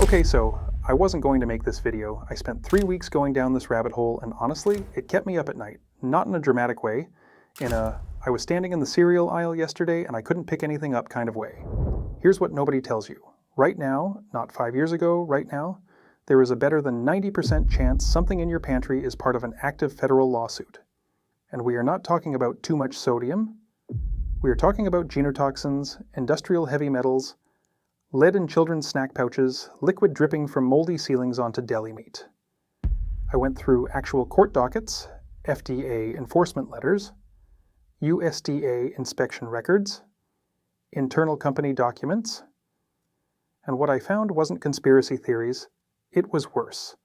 Okay, so I wasn't going to make this video. I spent 3 weeks going down this rabbit hole, and honestly, it kept me up at night. Not in a dramatic way, I was standing in the cereal aisle yesterday and I couldn't pick anything up kind of way. Here's what nobody tells you. Right now, not 5 years ago, right now, there is a better than 90% chance something in your pantry is part of an active federal lawsuit. And we are not talking about too much sodium. We are talking about genotoxins, industrial heavy metals, lead in children's snack pouches, liquid dripping from moldy ceilings onto deli meat. I went through actual court dockets, FDA enforcement letters, USDA inspection records, internal company documents, and what I found wasn't conspiracy theories, it was worse.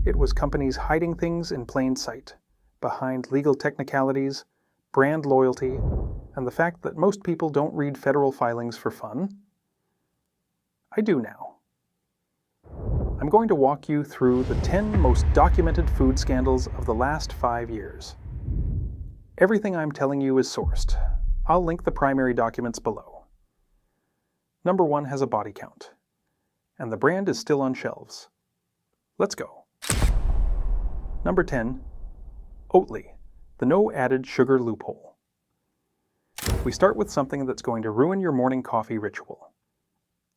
It was companies hiding things in plain sight, behind legal technicalities, brand loyalty, and the fact that most people don't read federal filings for fun. I do now. I'm going to walk you through the 10 most documented food scandals of the last 5 years. Everything I'm telling you is sourced. I'll link the primary documents below. Number 1 has a body count, and the brand is still on shelves. Let's go. Number 10, Oatly, the no added sugar loophole. We start with something that's going to ruin your morning coffee ritual.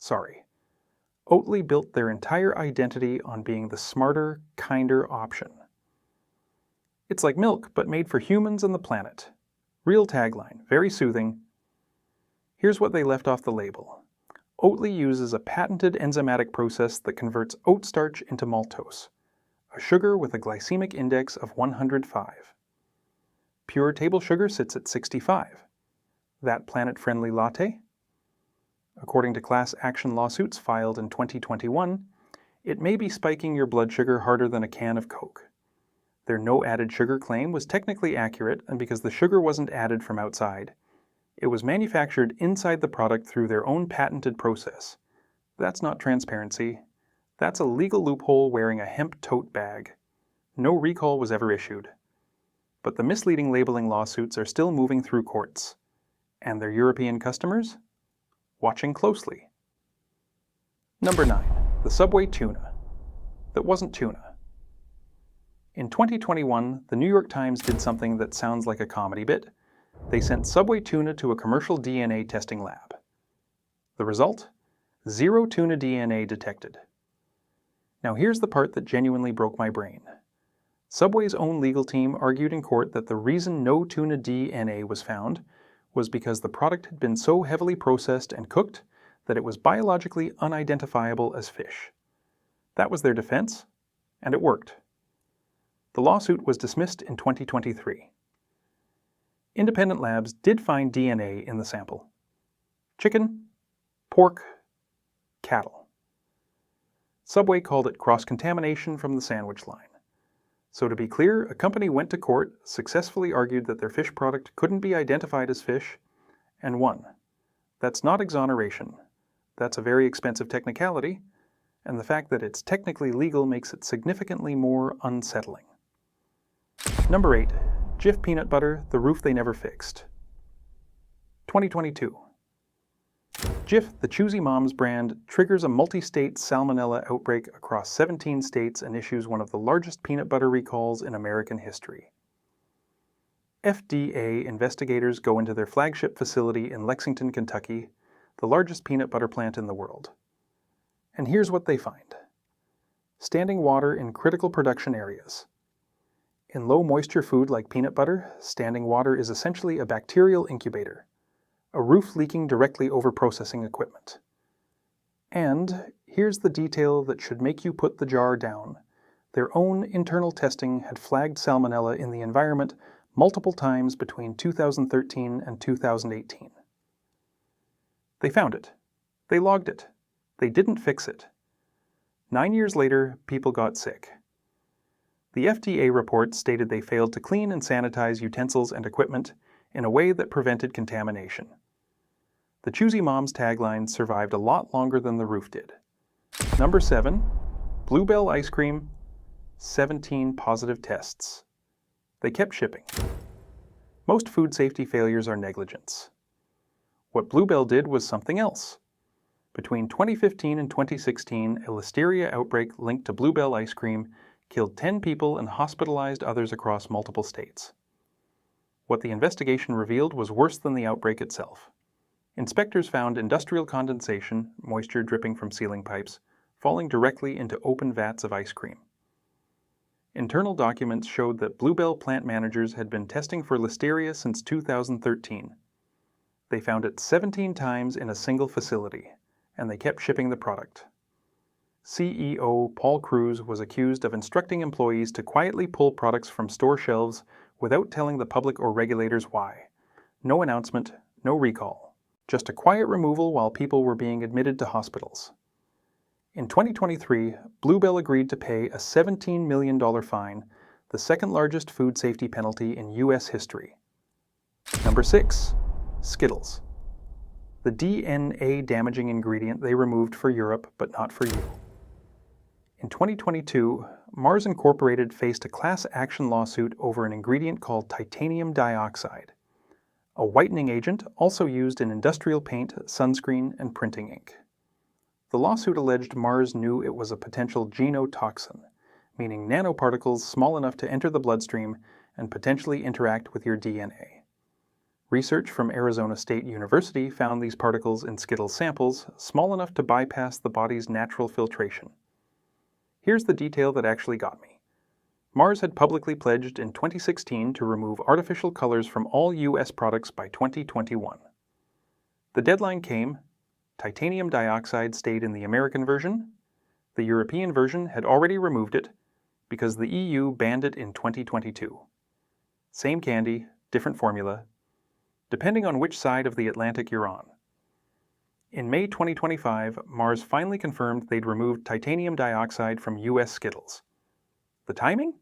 Sorry. Oatly built their entire identity on being the smarter, kinder option. It's like milk, but made for humans and the planet. Real tagline, very soothing. Here's what they left off the label. Oatly uses a patented enzymatic process that converts oat starch into maltose, a sugar with a glycemic index of 105. Pure table sugar sits at 65. That planet-friendly latte? According to class action lawsuits filed in 2021, it may be spiking your blood sugar harder than a can of Coke. Their no added sugar claim was technically accurate, and because the sugar wasn't added from outside, it was manufactured inside the product through their own patented process. That's not transparency. That's a legal loophole wearing a hemp tote bag. No recall was ever issued. But the misleading labeling lawsuits are still moving through courts. And their European customers? Watching closely. Number 9. The Subway tuna. That wasn't tuna. In 2021, the New York Times did something that sounds like a comedy bit. They sent Subway tuna to a commercial DNA testing lab. The result? 0 tuna DNA detected. Now here's the part that genuinely broke my brain. Subway's own legal team argued in court that the reason no tuna DNA was found was because the product had been so heavily processed and cooked that it was biologically unidentifiable as fish. That was their defense, and it worked. The lawsuit was dismissed in 2023. Independent labs did find DNA in the sample. Chicken, pork, cattle. Subway called it cross-contamination from the sandwich line. So to be clear, a company went to court, successfully argued that their fish product couldn't be identified as fish, and won. That's not exoneration. That's a very expensive technicality, and the fact that it's technically legal makes it significantly more unsettling. Number 8. Jif peanut butter, the roof they never fixed. 2022. Jif, the Choosy Moms brand, triggers a multi-state salmonella outbreak across 17 states and issues one of the largest peanut butter recalls in American history. FDA investigators go into their flagship facility in Lexington, Kentucky, the largest peanut butter plant in the world. And here's what they find. Standing water in critical production areas. In low-moisture food like peanut butter, standing water is essentially a bacterial incubator, a roof leaking directly over processing equipment. And here's the detail that should make you put the jar down. Their own internal testing had flagged salmonella in the environment multiple times between 2013 and 2018. They found it. They logged it. They didn't fix it. 9 years later, people got sick. The FDA report stated they failed to clean and sanitize utensils and equipment in a way that prevented contamination. The Choosy Moms tagline survived a lot longer than the roof did. Number 7, Bluebell ice cream, 17 positive tests. They kept shipping. Most food safety failures are negligence. What Bluebell did was something else. Between 2015 and 2016, a listeria outbreak linked to Bluebell ice cream killed 10 people and hospitalized others across multiple states. What the investigation revealed was worse than the outbreak itself. Inspectors found industrial condensation, moisture dripping from ceiling pipes, falling directly into open vats of ice cream. Internal documents showed that Bluebell plant managers had been testing for listeria since 2013. They found it 17 times in a single facility, and they kept shipping the product. CEO Paul Cruz was accused of instructing employees to quietly pull products from store shelves without telling the public or regulators why. No announcement, no recall. Just a quiet removal while people were being admitted to hospitals. In 2023, Bluebell agreed to pay a $17 million fine, the second largest food safety penalty in U.S. history. Number 6. Skittles. The DNA-damaging ingredient they removed for Europe, but not for you. In 2022, Mars Incorporated faced a class action lawsuit over an ingredient called titanium dioxide, a whitening agent also used in industrial paint, sunscreen, and printing ink. The lawsuit alleged Mars knew it was a potential genotoxin, meaning nanoparticles small enough to enter the bloodstream and potentially interact with your DNA. Research from Arizona State University found these particles in Skittles samples small enough to bypass the body's natural filtration. Here's the detail that actually got me. Mars had publicly pledged in 2016 to remove artificial colors from all U.S. products by 2021. The deadline came. Titanium dioxide stayed in the American version. The European version had already removed it because the EU banned it in 2022. Same candy, different formula, depending on which side of the Atlantic you're on. In May 2025, Mars finally confirmed they'd removed titanium dioxide from U.S. Skittles. The timing?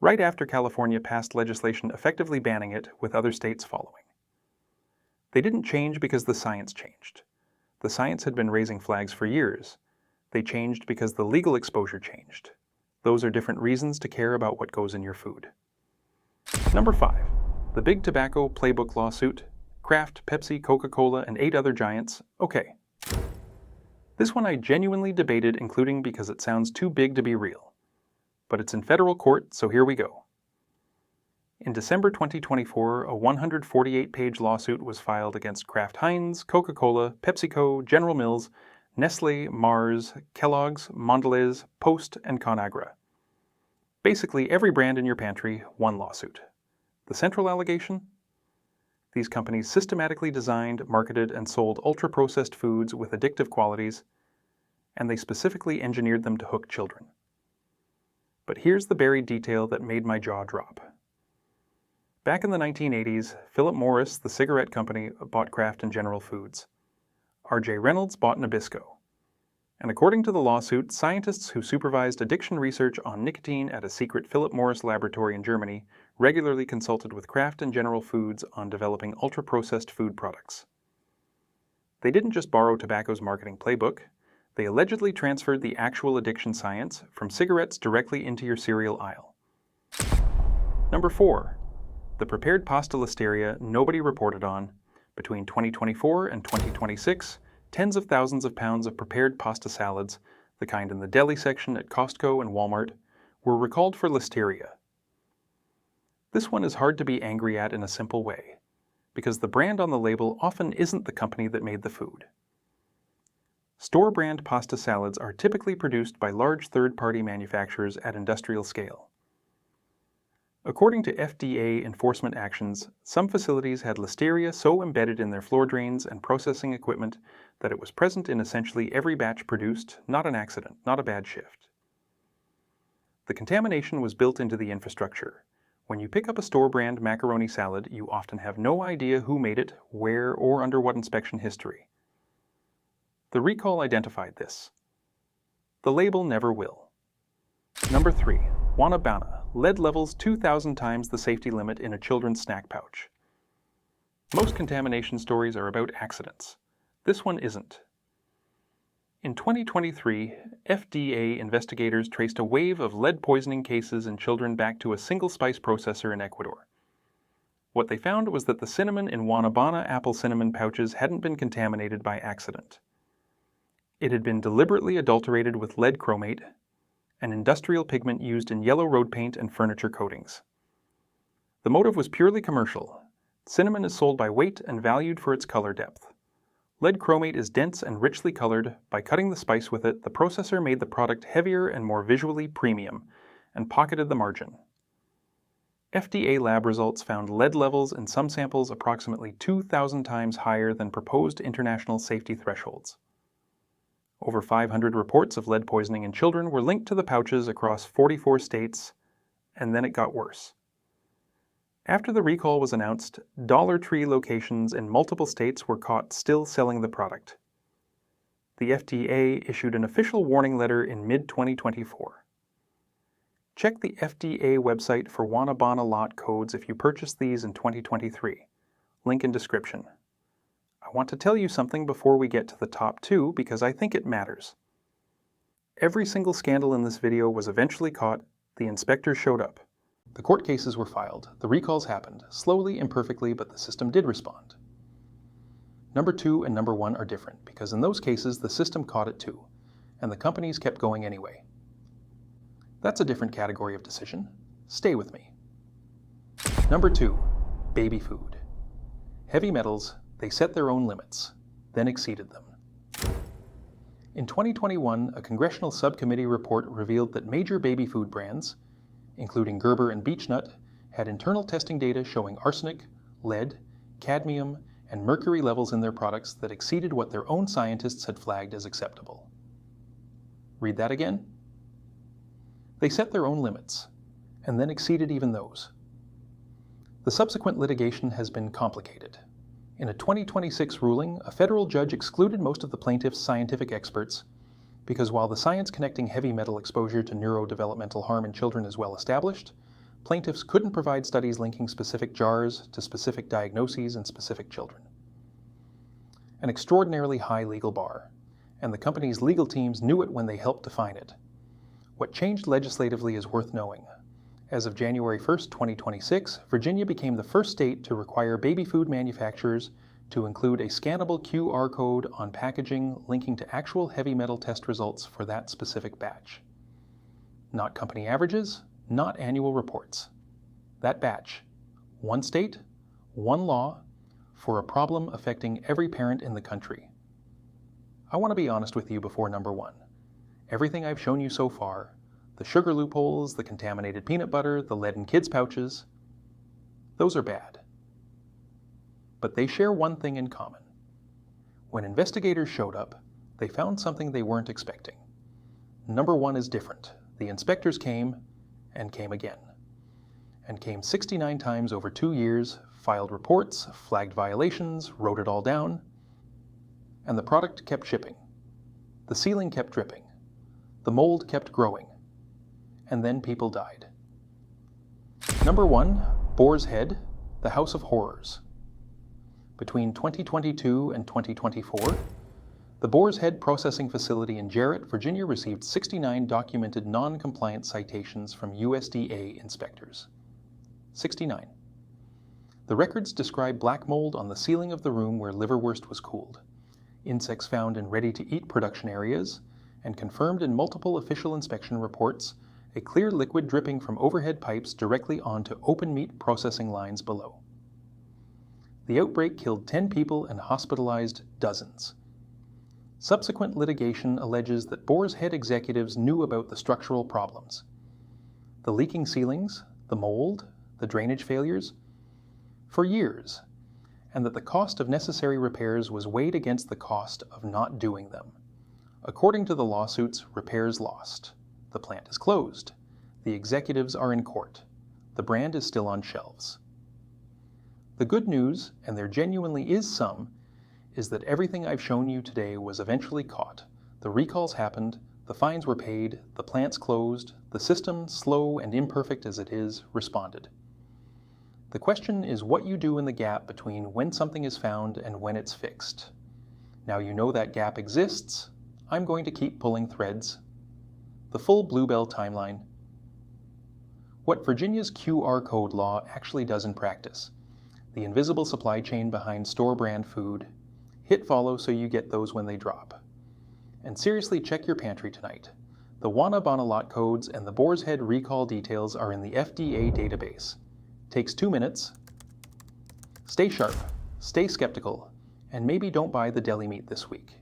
Right after California passed legislation effectively banning it, with other states following. They didn't change because the science changed. The science had been raising flags for years. They changed because the legal exposure changed. Those are different reasons to care about what goes in your food. Number 5. The Big Tobacco Playbook Lawsuit. Kraft, Pepsi, Coca-Cola, and 8 other giants. Okay. This one I genuinely debated including because it sounds too big to be real. But it's in federal court, so here we go. In December 2024, a 148-page lawsuit was filed against Kraft Heinz, Coca-Cola, PepsiCo, General Mills, Nestlé, Mars, Kellogg's, Mondelez, Post, and ConAgra. Basically every brand in your pantry, one lawsuit. The central allegation? These companies systematically designed, marketed, and sold ultra-processed foods with addictive qualities, and they specifically engineered them to hook children. But here's the buried detail that made my jaw drop. Back in the 1980s, Philip Morris, the cigarette company, bought Kraft and General Foods. R.J. Reynolds bought Nabisco. And according to the lawsuit, scientists who supervised addiction research on nicotine at a secret Philip Morris laboratory in Germany regularly consulted with Kraft and General Foods on developing ultra-processed food products. They didn't just borrow tobacco's marketing playbook, they allegedly transferred the actual addiction science from cigarettes directly into your cereal aisle. Number 4. The prepared pasta listeria nobody reported on. Between 2024 and 2026, tens of thousands of pounds of prepared pasta salads, the kind in the deli section at Costco and Walmart, were recalled for listeria. This one is hard to be angry at in a simple way, because the brand on the label often isn't the company that made the food. Store-brand pasta salads are typically produced by large third-party manufacturers at industrial scale. According to FDA enforcement actions, some facilities had listeria so embedded in their floor drains and processing equipment that it was present in essentially every batch produced, not an accident, not a bad shift. The contamination was built into the infrastructure. When you pick up a store-brand macaroni salad, you often have no idea who made it, where, or under what inspection history. The recall identified this. The label never will. Number 3. Wanabana. Lead levels 2,000 times the safety limit in a children's snack pouch. Most contamination stories are about accidents. This one isn't. In 2023, FDA investigators traced a wave of lead poisoning cases in children back to a single spice processor in Ecuador. What they found was that the cinnamon in Wanabana apple cinnamon pouches hadn't been contaminated by accident. It had been deliberately adulterated with lead chromate, an industrial pigment used in yellow road paint and furniture coatings. The motive was purely commercial. Cinnamon is sold by weight and valued for its color depth. Lead chromate is dense and richly colored. By cutting the spice with it, the processor made the product heavier and more visually premium, and pocketed the margin. FDA lab results found lead levels in some samples approximately 2,000 times higher than proposed international safety thresholds. Over 500 reports of lead poisoning in children were linked to the pouches across 44 states, and then it got worse. After the recall was announced, Dollar Tree locations in multiple states were caught still selling the product. The FDA issued an official warning letter in mid-2024. Check the FDA website for Wanna Bana lot codes if you purchase these in 2023. Link in description. I want to tell you something before we get to the top two because I think it matters. Every single scandal in this video was eventually caught. The inspectors showed up. The court cases were filed. The recalls happened, slowly, imperfectly, but the system did respond. Number 2 and number 1 are different because in those cases the system caught it too, and the companies kept going anyway. That's a different category of decision. Stay with me. Number 2, baby food. Heavy metals, they set their own limits, then exceeded them. In 2021, a congressional subcommittee report revealed that major baby food brands, including Gerber and Beechnut, had internal testing data showing arsenic, lead, cadmium, and mercury levels in their products that exceeded what their own scientists had flagged as acceptable. Read that again? They set their own limits, and then exceeded even those. The subsequent litigation has been complicated. In a 2026 ruling, a federal judge excluded most of the plaintiffs' scientific experts because while the science connecting heavy metal exposure to neurodevelopmental harm in children is well established, plaintiffs couldn't provide studies linking specific jars to specific diagnoses in specific children. An extraordinarily high legal bar, and the company's legal teams knew it when they helped define it. What changed legislatively is worth knowing. As of January 1, 2026, Virginia became the first state to require baby food manufacturers to include a scannable QR code on packaging linking to actual heavy metal test results for that specific batch. Not company averages, not annual reports. That batch. One state, one law, for a problem affecting every parent in the country. I want to be honest with you before number 1. Everything I've shown you so far, the sugar loopholes, the contaminated peanut butter, the lead in kids' pouches, those are bad. But they share one thing in common. When investigators showed up, they found something they weren't expecting. Number 1 is different. The inspectors came, and came again. And came 69 times over 2 years, filed reports, flagged violations, wrote it all down, and the product kept shipping. The ceiling kept dripping. The mold kept growing. And then people died. Number 1, Boar's Head, the House of Horrors. Between 2022 and 2024, the Boar's Head processing facility in Jarrett, Virginia received 69 documented non-compliant citations from USDA inspectors. 69. The records describe black mold on the ceiling of the room where liverwurst was cooled, insects found in ready-to-eat production areas, and confirmed in multiple official inspection reports, a clear liquid dripping from overhead pipes directly onto open meat processing lines below. The outbreak killed 10 people and hospitalized dozens. Subsequent litigation alleges that Boar's Head executives knew about the structural problems. The leaking ceilings, the mold, the drainage failures, for years, and that the cost of necessary repairs was weighed against the cost of not doing them. According to the lawsuits, repairs lost. The plant is closed. The executives are in court. The brand is still on shelves. The good news, and there genuinely is some, is that everything I've shown you today was eventually caught. The recalls happened, the fines were paid, the plants closed, the system, slow and imperfect as it is, responded. The question is what you do in the gap between when something is found and when it's fixed. Now you know that gap exists. I'm going to keep pulling threads. The full Bluebell timeline. What Virginia's QR code law actually does in practice. The invisible supply chain behind store brand food. Hit follow so you get those when they drop. And seriously check your pantry tonight. The Wana Bana lot codes and the Boar's Head recall details are in the FDA database. Takes 2 minutes. Stay sharp, stay skeptical, and maybe don't buy the deli meat this week.